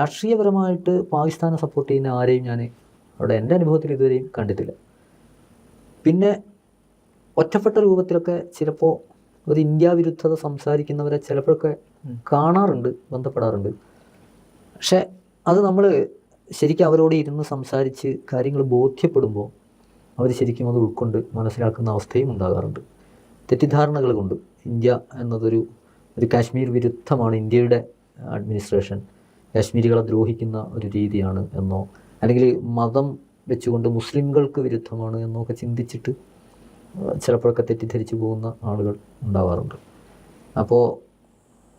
രാഷ്ട്രീയപരമായിട്ട് പാകിസ്ഥാനെ സപ്പോർട്ട് ചെയ്യുന്ന ആരെയും ഞാൻ അവിടെ എൻ്റെ അനുഭവത്തിൽ ഇതുവരെയും കണ്ടിട്ടില്ല. പിന്നെ ഒറ്റപ്പെട്ട രൂപത്തിലൊക്കെ ചിലപ്പോൾ ഒരു ഇന്ത്യ വിരുദ്ധത സംസാരിക്കുന്നവരെ ചിലപ്പോഴൊക്കെ കാണാറുണ്ട്, ബന്ധപ്പെടാറുണ്ട്. പക്ഷേ അത് നമ്മൾ ശരിക്കും അവരോട് ഇരുന്ന് സംസാരിച്ച് കാര്യങ്ങൾ ബോധ്യപ്പെടുമ്പോൾ അവർ ശരിക്കും അത് ഉൾക്കൊണ്ട് മനസ്സിലാക്കുന്ന അവസ്ഥയും ഉണ്ടാകാറുണ്ട്. തെറ്റിദ്ധാരണകൾ കൊണ്ട് ഇന്ത്യ എന്നതൊരു കാശ്മീർ വിരുദ്ധമാണ്, ഇന്ത്യയുടെ അഡ്മിനിസ്ട്രേഷൻ കാശ്മീരികളെ ദ്രോഹിക്കുന്ന ഒരു രീതിയാണ് എന്നോ, അല്ലെങ്കിൽ മതം വെച്ചുകൊണ്ട് മുസ്ലിംകൾക്ക് വിരുദ്ധമാണ് എന്നൊക്കെ ചിന്തിച്ചിട്ട് ചിലപ്പോഴൊക്കെ തെറ്റിദ്ധരിച്ചു പോകുന്ന ആളുകൾ ഉണ്ടാവാറുണ്ട്. അപ്പോൾ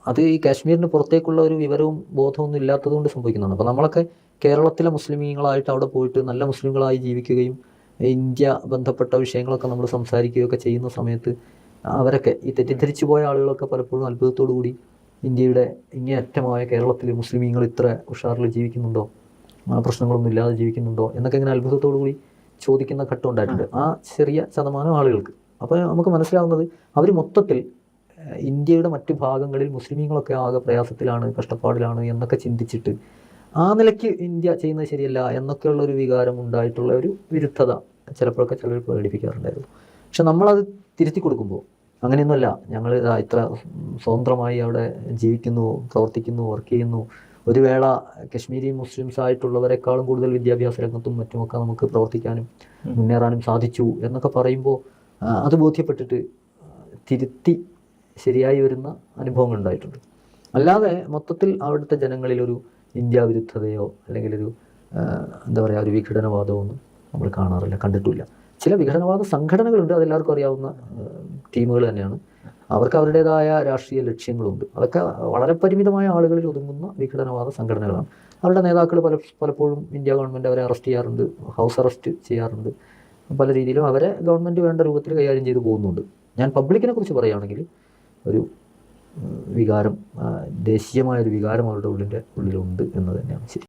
അത് ഈ കാശ്മീരിന് പുറത്തേക്കുള്ള ഒരു വിവരവും ബോധമൊന്നും ഇല്ലാത്തതുകൊണ്ട് സംഭവിക്കുന്നതാണ്. അപ്പോൾ നമ്മളൊക്കെ കേരളത്തിലെ മുസ്ലിമീങ്ങളായിട്ട് അവിടെ പോയിട്ട് നല്ല മുസ്ലിങ്ങളായി ജീവിക്കുകയും ഇന്ത്യ ബന്ധപ്പെട്ട വിഷയങ്ങളൊക്കെ നമ്മൾ സംസാരിക്കുകയൊക്കെ ചെയ്യുന്ന സമയത്ത് അവരൊക്കെ ഈ തെറ്റിദ്ധരിച്ചു പോയ ആളുകളൊക്കെ പലപ്പോഴും അത്ഭുതത്തോടു കൂടി ഇന്ത്യയുടെ ഇങ്ങേയറ്റമായ കേരളത്തിൽ മുസ്ലിമീങ്ങൾ ഇത്ര ഉഷാറിൽ ജീവിക്കുന്നുണ്ടോ, പ്രശ്നങ്ങളൊന്നും ഇല്ലാതെ ജീവിക്കുന്നുണ്ടോ എന്നൊക്കെ ഇങ്ങനെ അത്ഭുതത്തോടു കൂടി ചോദിക്കുന്ന ഘട്ടം ഉണ്ടായിട്ടുണ്ട് ആ ചെറിയ ശതമാനം ആളുകൾക്ക്. അപ്പോൾ നമുക്ക് മനസ്സിലാവുന്നത് അവർ മൊത്തത്തിൽ ഇന്ത്യയുടെ മറ്റു ഭാഗങ്ങളിൽ മുസ്ലിമീങ്ങളൊക്കെ ആകെ പ്രയാസത്തിലാണ്, കഷ്ടപ്പാടിലാണ് എന്നൊക്കെ ചിന്തിച്ചിട്ട് ആ നിലയ്ക്ക് ഇന്ത്യ ചെയ്യുന്നത് ശരിയല്ല എന്നൊക്കെയുള്ളൊരു വികാരം ഉണ്ടായിട്ടുള്ള ഒരു വിരുദ്ധത ചിലപ്പോഴൊക്കെ ചിലർ പ്രകടിപ്പിക്കാറുണ്ടായിരുന്നു. പക്ഷെ നമ്മളത് തിരുത്തി കൊടുക്കുമ്പോൾ അങ്ങനെയൊന്നുമല്ല, ഞങ്ങൾ ഇത്ര സ്വതന്ത്രമായി അവിടെ ജീവിക്കുന്നു, പ്രവർത്തിക്കുന്നു, വർക്ക് ചെയ്യുന്നു, ഒരു വേള കശ്മീരി മുസ്ലിംസ് ആയിട്ടുള്ളവരെക്കാളും കൂടുതൽ വിദ്യാഭ്യാസ രംഗത്തും മറ്റുമൊക്കെ നമുക്ക് പ്രവർത്തിക്കാനും മുന്നേറാനും സാധിച്ചു എന്നൊക്കെ പറയുമ്പോൾ അത് ബോധ്യപ്പെട്ടിട്ട് തിരുത്തി ശരിയായി വരുന്ന അനുഭവങ്ങൾ ഉണ്ടായിട്ടുണ്ട്. അല്ലാതെ മൊത്തത്തിൽ അവിടുത്തെ ജനങ്ങളിലൊരു ഇന്ത്യ വിരുദ്ധതയോ അല്ലെങ്കിൽ ഒരു എന്താ പറയുക ഒരു വിഘടനവാദമോ ഒന്നും നമ്മൾ കാണാറില്ല, കണ്ടിട്ടില്ല. ചില വിഘടനവാദ സംഘടനകളുണ്ട്, അതെല്ലാവർക്കും അറിയാവുന്ന ടീമുകൾ തന്നെയാണ്. അവർക്ക് അവരുടേതായ രാഷ്ട്രീയ ലക്ഷ്യങ്ങളുണ്ട്. അതൊക്കെ വളരെ പരിമിതമായ ആളുകളിൽ ഒതുങ്ങുന്ന വിഘടനവാദ സംഘടനകളാണ്. അവരുടെ നേതാക്കൾ പലപ്പോഴും ഇന്ത്യ ഗവൺമെൻറ് അവരെ അറസ്റ്റ് ചെയ്യാറുണ്ട്, ഹൗസ് അറസ്റ്റ് ചെയ്യാറുണ്ട്. പല രീതിയിലും അവരെ ഗവൺമെൻറ് വേണ്ട രൂപത്തിൽ കൈകാര്യം ചെയ്തു പോകുന്നുണ്ട്. ഞാൻ പബ്ലിക്കിനെ കുറിച്ച് പറയുകയാണെങ്കിൽ ഒരു വികാരം, ദേശീയമായൊരു വികാരം അവരുടെ ഉള്ളിലുണ്ട് എന്ന് തന്നെയാണ് ശരി.